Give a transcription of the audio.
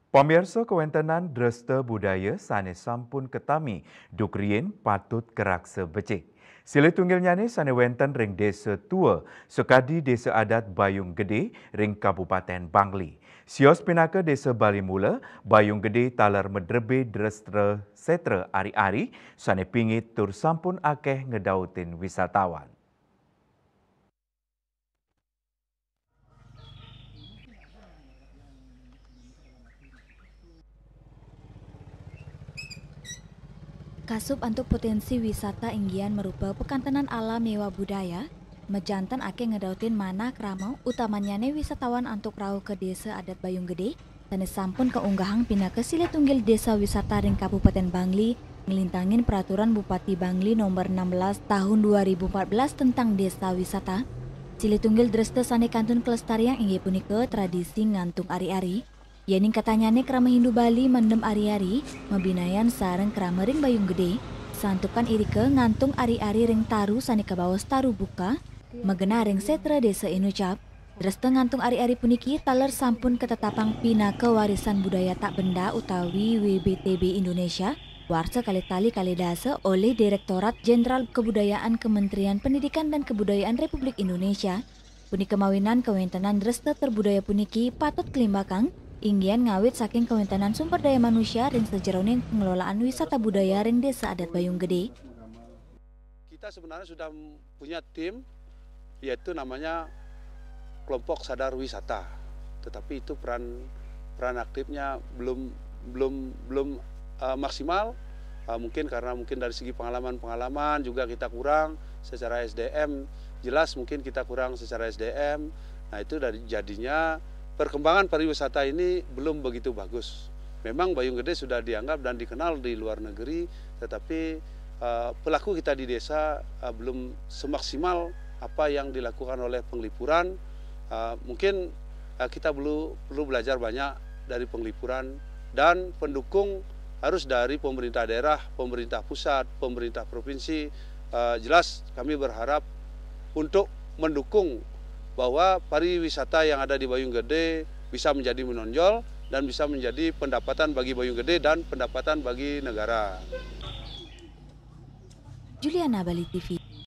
Pamirsa kewentenan Dresta Budaya sanes sampun ketami dukrien patut kerak sebecik. Sila tunggil nyane sane wenten ring desa tua sekadi desa adat Bayung Gede ring Kabupaten Bangli. Sios pinaka desa Bali Mula, Bayung Gede talar medrebe Dresta setra ari-ari sane pingit tur sampun akeh ngedautin wisatawan. Kasup untuk potensi wisata inggian merupa pekantenan alam mewah budaya, mejantan ake ngedautin mana kramau utamanya wisatawan untuk rau ke desa adat Bayung Gede, dan sampun keunggahang pindah ke sila tunggil desa wisata ring Kabupaten Bangli, ngelintangin peraturan Bupati Bangli nomor 16 tahun 2014 tentang desa wisata. Sila tunggil Dresta sane kantun kelestarian inggi punika tradisi ngantung ari-ari. Yening katanyane krama Hindu Bali mendem ari-ari, mebinayan sareng krama ring Bayung Gede, santukan irike ngantung ari-ari ring taru sani kabawas taru buka, megena ring setra desa Inucap. Dresta ngantung ari-ari puniki taler sampun ketetapang pina kewarisan budaya tak benda utawi WBTB Indonesia, warsa kali tali kali dasa oleh Direktorat Jenderal Kebudayaan Kementerian Pendidikan dan Kebudayaan Republik Indonesia. Puniki kemawinan kewentenan Dresta terbudaya puniki patut kelimbakang, inggian ngawit saking kewentenan sumber daya manusia ring sejeroning pengelolaan wisata budaya ring desa adat Bayung Gede. Kita sebenarnya sudah punya tim, yaitu namanya kelompok sadar wisata. Tetapi itu peran aktifnya belum maksimal. Mungkin karena dari segi pengalaman juga kita kurang secara SDM. Jelas mungkin kita kurang secara SDM. Nah itu jadinya perkembangan pariwisata ini belum begitu bagus. Memang Bayung Gede sudah dianggap dan dikenal di luar negeri, tetapi pelaku kita di desa belum semaksimal apa yang dilakukan oleh penglipuran. Mungkin kita perlu belajar banyak dari penglipuran dan pendukung harus dari pemerintah daerah, pemerintah pusat, pemerintah provinsi. Jelas kami berharap untuk mendukung bahwa pariwisata yang ada di Bayung Gede bisa menjadi menonjol dan bisa menjadi pendapatan bagi Bayung Gede dan pendapatan bagi negara. Juliana, Bali TV.